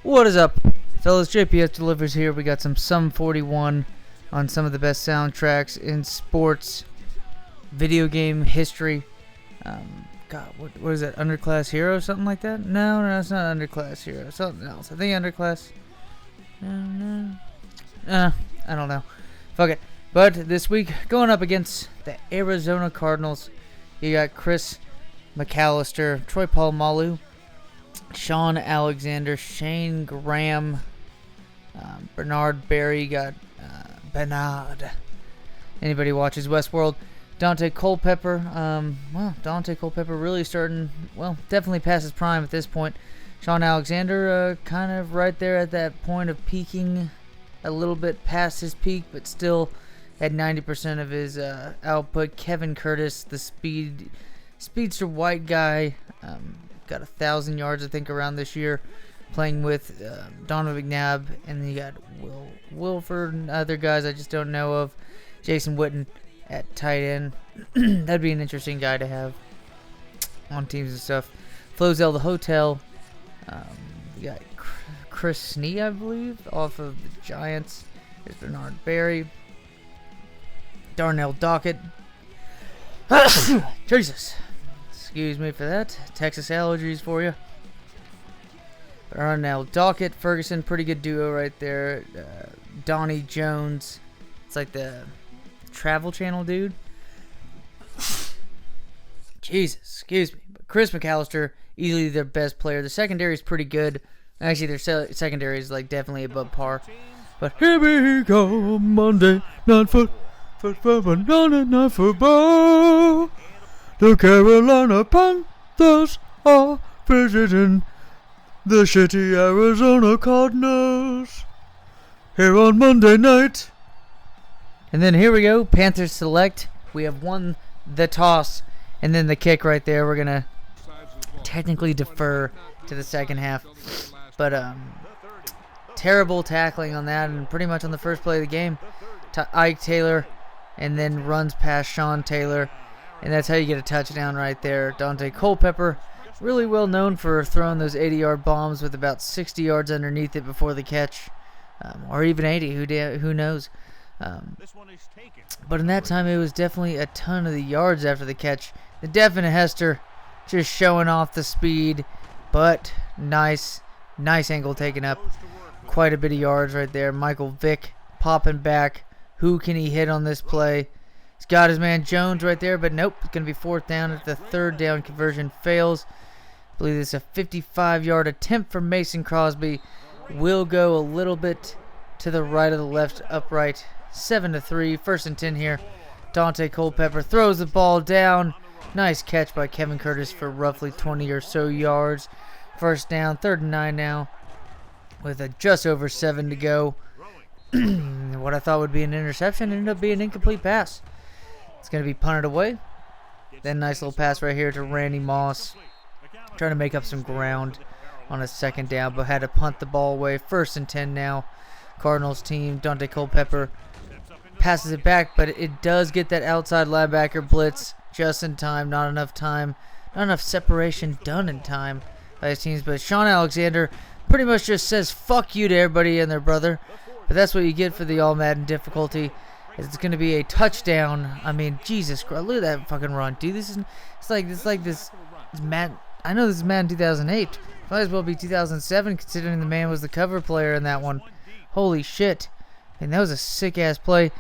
What is up, fellas? JPS delivers here. We got some Sum 41 on some of the best soundtracks in sports, video game history. God, what is that? Underclass Hero, something like that? No, it's not Underclass Hero. Something else. I think Underclass. I don't know. Fuck it. But this week, going up against the Arizona Cardinals, you got Cris, Mcalister, Troy Polamalu, Shaun Alexander, Shane Graham, Bernard Berry. You got Bernard. Anybody watches Westworld? Dante Culpepper. Dante Culpepper really starting, definitely past his prime at this point. Shaun Alexander kind of right there at that point of peaking, a little bit past his peak, but still at 90% of his output. Kevin Curtis, the speedster white guy, got 1,000 yards, I think, around this year, playing with Donovan McNabb, and then you got Wilford and other guys I just don't know of. Jason Witten at tight end. That'd be an interesting guy to have on teams and stuff. Flozell the Hotel. You got Chris Snee, I believe, off of the Giants. There's Bernard Berry. Darnell Dockett. Jesus. Excuse me for that. Texas allergies for you. Darnell Dockett, Ferguson, pretty good duo right there. Donnie Jones. It's like the Travel Channel dude. Jesus, excuse me. But Cris Mcalister, easily their best player. The secondary is pretty good. Actually, their secondary is like definitely above par. But here we go, Monday night football. The Carolina Panthers are visiting the shitty Arizona Cardinals here on Monday night. And then here we go, Panthers select. We have won the toss, and then the kick right there. We're going to technically defer to the second half. But terrible tackling on that, and pretty much on the first play of the game. Ike Taylor, and then runs past Sean Taylor, and that's how you get a touchdown right there. Dante Culpepper, really well known for throwing those 80-yard bombs with about 60 yards underneath it before the catch, or even 80, who knows. But in that time, it was definitely a ton of the yards after the catch. The definite Hester just showing off the speed, but nice angle taken up. Quite a bit of yards right there. Michael Vick popping back. Who can he hit on this play? He's got his man Jones right there, but nope. It's going to be fourth down if the third down conversion fails. I believe it's a 55-yard attempt from Mason Crosby. Will go a little bit to the right of the left upright. 7-3, 1st and 10 here. Dante Culpepper throws the ball down. Nice catch by Kevin Curtis for roughly 20 or so yards. First down, 3rd and 9 now, with just over 7 to go. What I thought would be an interception ended up being an incomplete pass. It's going to be punted away. Then nice little pass right here to Randy Moss, trying to make up some ground on a second down, but had to punt the ball away. 1st and 10 now. Cardinals team. Dante Culpepper passes it back, but it does get that outside linebacker blitz just in time. Not enough separation done in time by his teams. But Shaun Alexander pretty much just says fuck you to everybody and their brother. But that's what you get for the all Madden difficulty. It's going to be a touchdown. I mean, Jesus Christ, look at that fucking run, dude. It's like this Madden. I know this is Madden 2008. Might as well be 2007, considering the man was the cover player in that one. Holy shit. And that was a sick-ass play.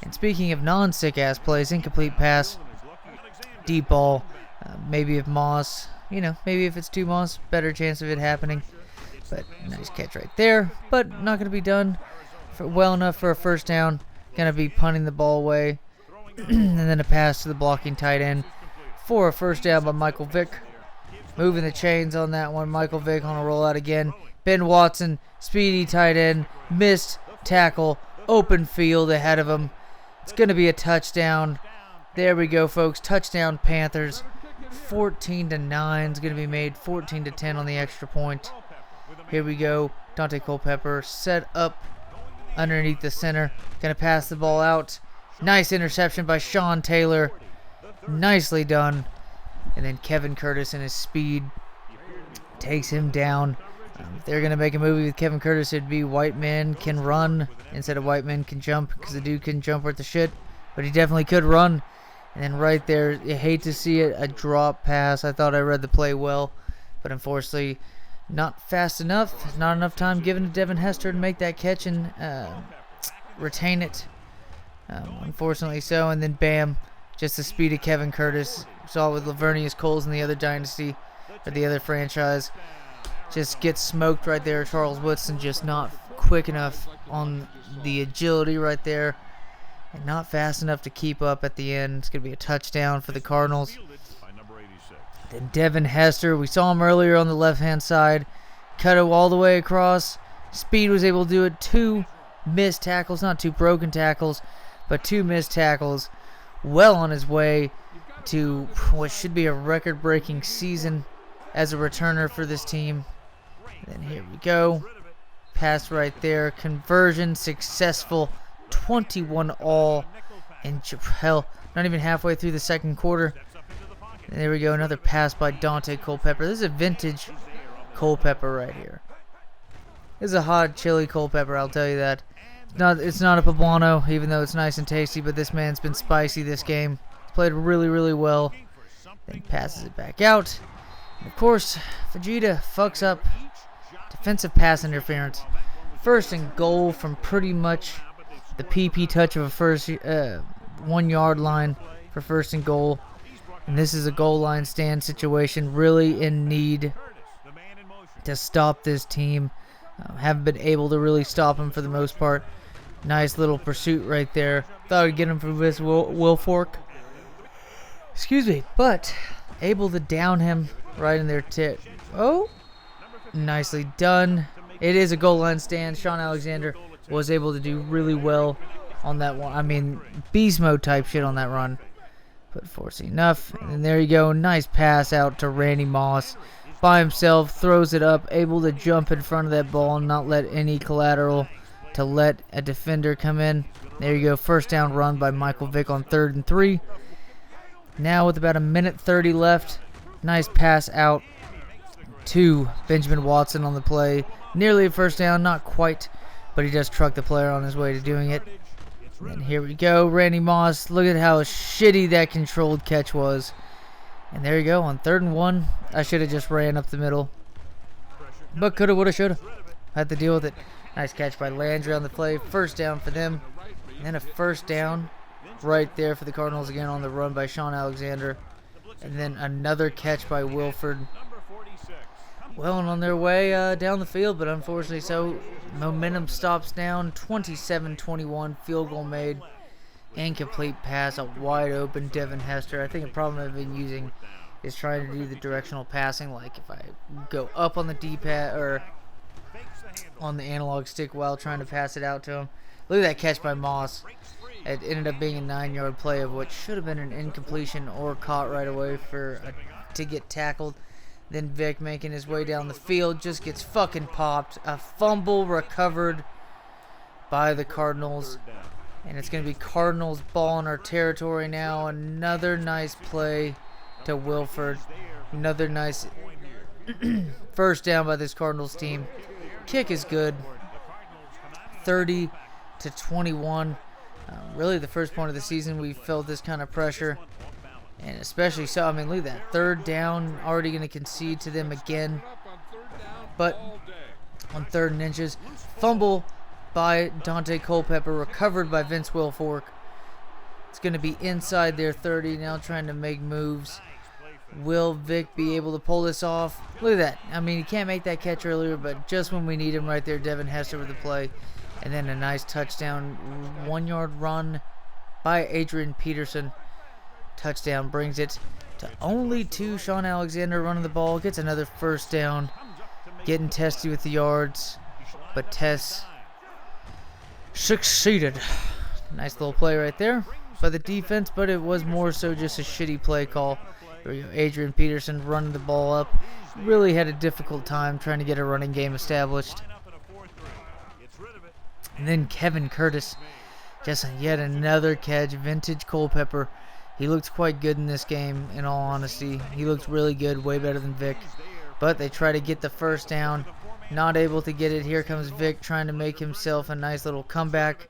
And speaking of non-sick-ass plays, incomplete pass, deep ball. Maybe if Moss, maybe if it's two Moss, better chance of it happening. But nice catch right there. But not going to be done well enough for a first down. Going to be punting the ball away. And then a pass to the blocking tight end for a first down by Michael Vick. Moving the chains on that one. Michael Vick on a rollout again. Ben Watson, speedy tight end, missed tackle, open field ahead of him. It's going to be a touchdown. There we go, folks. Touchdown Panthers. 14-9 is going to be made. 14-10 on the extra point. Here we go. Dante Culpepper set up underneath the center. Going to pass the ball out. Nice interception by Sean Taylor. Nicely done. And then Kevin Curtis and his speed takes him down. If they're going to make a movie with Kevin Curtis, it'd be white man can run instead of white man can jump, because the dude can jump worth the shit, but he definitely could run. And then right there, you hate to see it, a drop pass. I thought I read the play well, but unfortunately not fast enough. Not enough time given to Devin Hester to make that catch and retain it. Unfortunately so. And then bam, just the speed of Kevin Curtis. Saw it with Lavernius Coles in the other dynasty, or the other franchise. Just gets smoked right there. Charles Woodson just not quick enough on the agility right there, and not fast enough to keep up at the end. It's going to be a touchdown for the Cardinals. Then Devin Hester, we saw him earlier on the left-hand side. Cut it all the way across. Speed was able to do it. 2 missed tackles, not 2 broken tackles, but 2 missed tackles. Well on his way to what should be a record-breaking season as a returner for this team. And then here we go. Pass right there. Conversion successful. 21 all. And hell, not even halfway through the second quarter. And there we go. Another pass by Dante Culpepper. This is a vintage Culpepper right here. This is a hot chili Culpepper, I'll tell you that. It's not a poblano, even though it's nice and tasty, but this man's been spicy this game. He's played really, really well. Then passes it back out. And of course, Vegeta fucks up. Defensive pass interference. 1st and goal from pretty much the PP touch of a first 1 yard line for 1st and goal. And this is a goal line stand situation, really in need to stop this team. Haven't been able to really stop him for the most part. Nice little pursuit right there. Thought I'd get him from this Wilfork. Excuse me, but able to down him right in their tip. Oh, nicely done. It is a goal line stand. Shaun Alexander was able to do really well on that one. I mean, beast mode type shit on that run. But forcing enough. And then there you go. Nice pass out to Randy Moss. By himself, throws it up. Able to jump in front of that ball and not let any collateral to let a defender come in. There you go. 1st down run by Michael Vick on 3rd and 3. Now with about 1:30 left. Nice pass out to Benjamin Watson on the play. Nearly a 1st down. Not quite. But he does truck the player on his way to doing it. And here we go. Randy Moss. Look at how shitty that controlled catch was. And there you go. On 3rd and 1. I should have just ran up the middle. But coulda, woulda, shoulda. Had to deal with it. Nice catch by Landry on the play. 1st down for them. And then a 1st down right there for the Cardinals again on the run by Shaun Alexander. And then another catch by Wilford. Well on their way down the field, but unfortunately so. Momentum stops down. 27-21. Field goal made. Incomplete pass. A wide open Devin Hester. I think the problem I've been using is trying to do the directional passing. Like if I go up on the D-pad or on the analog stick while trying to pass it out to him. Look at that catch by Moss. It ended up being a 9-yard play of what should have been an incompletion or caught right away to get tackled. Then Vick making his way down the field just gets fucking popped. A fumble recovered by the Cardinals. And it's going to be Cardinals ball in our territory now. Another nice play to Wilford. Another nice 1st down by this Cardinals team. Kick is good. 30-21. Really the first point of the season we felt this kind of pressure. And especially so, I mean, look at that. 3rd down, already going to concede to them again. But on 3rd and inches, fumble by Dante Culpepper, recovered by Vince Wilfork. It's going to be inside their 30, now trying to make moves. Will Vick be able to pull this off? Look at that. I mean, he can't make that catch earlier, but just when we need him right there, Devin Hester with the play. And then a nice touchdown, 1-yard run by Adrian Peterson. Touchdown brings it to only 2. Shaun Alexander running the ball. Gets another 1st down. Getting testy with the yards. But Tess succeeded. Nice little play right there by the defense, but it was more so just a shitty play call. There we go. Adrian Peterson running the ball up. Really had a difficult time trying to get a running game established. And then Kevin Curtis. Just yet another catch. Vintage Culpepper. He looked quite good in this game, in all honesty. He looked really good, way better than Vick. But they try to get the 1st down. Not able to get it. Here comes Vic trying to make himself a nice little comeback.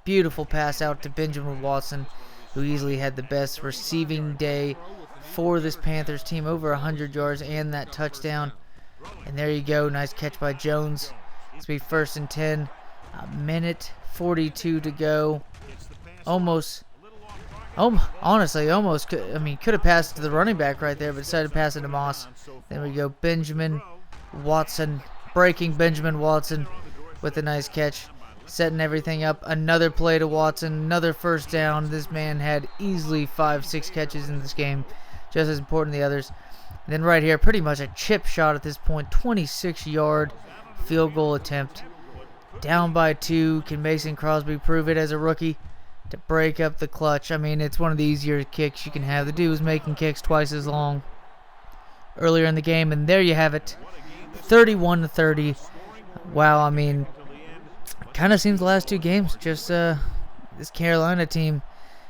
Beautiful pass out to Benjamin Watson, who easily had the best receiving day for this Panthers team. Over 100 yards and that touchdown. And there you go. Nice catch by Jones. It's be 1st and 10. A minute 42 to go. Honestly, almost. Could have passed to the running back right there, but decided to pass it to Moss. There we go. Benjamin Watson. Breaking Benjamin Watson with a nice catch. Setting everything up. Another play to Watson. Another 1st down. This man had easily 5-6 catches in this game. Just as important as the others. And then right here, pretty much a chip shot at this point. 26-yard field goal attempt. Down by 2. Can Mason Crosby prove it as a rookie to break up the clutch? I mean, it's one of the easier kicks you can have. The dude was making kicks twice as long earlier in the game. And there you have it. 31-30. Wow, I mean, kind of seems the last 2 games, just this Carolina team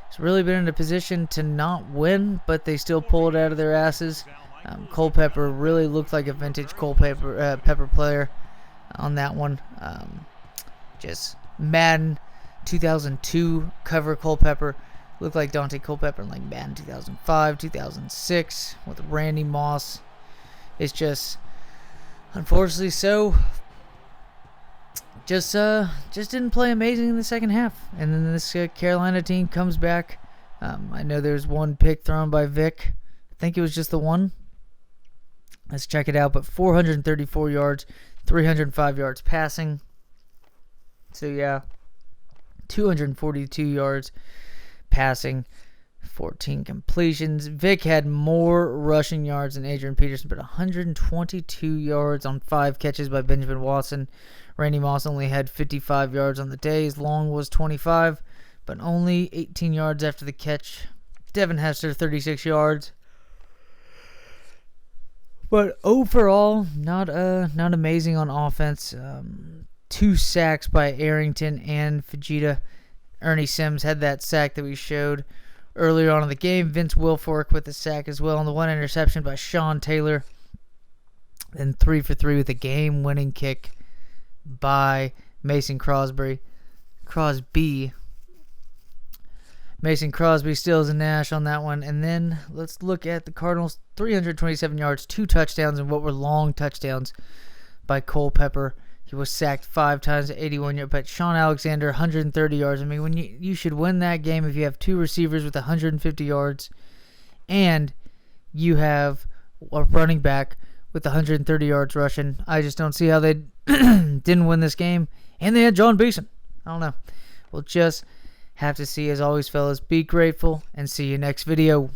has really been in a position to not win, but they still pull it out of their asses. Culpepper really looked like a vintage Culpepper player on that one. Just Madden 2002 cover Culpepper. Looked like Dante Culpepper in like Madden 2005, 2006 with Randy Moss. It's just, unfortunately so, just didn't play amazing in the second half. And then this Carolina team comes back. I know there's one pick thrown by Vic. I think it was just the one. Let's check it out. But 434 yards, 305 yards passing. So yeah, 242 yards passing, 14 completions. Vic had more rushing yards than Adrian Peterson, but 122 yards on 5 catches by Benjamin Watson. Randy Moss only had 55 yards on the day. His long was 25, but only 18 yards after the catch. Devin Hester, 36 yards. But overall, not amazing on offense. 2 sacks by Arrington and Fajita. Ernie Sims had that sack that we showed earlier on in the game. Vince Wilfork with the sack as well. And the 1 interception by Shaun Taylor. And 3 for 3 with a game-winning kick by Mason Crosby. Mason Crosby steals a Nash on that one. And then let's look at the Cardinals. 327 yards, 2 touchdowns, and what were long touchdowns by Culpepper. He was sacked 5 times at 81 yards. But Shaun Alexander, 130 yards. I mean, when you should win that game if you have 2 receivers with 150 yards, and you have a running back with 130 yards rushing. I just don't see how they didn't win this game. And they had John Beeson. I don't know. We'll just have to see. As always, fellas, be grateful, and see you next video.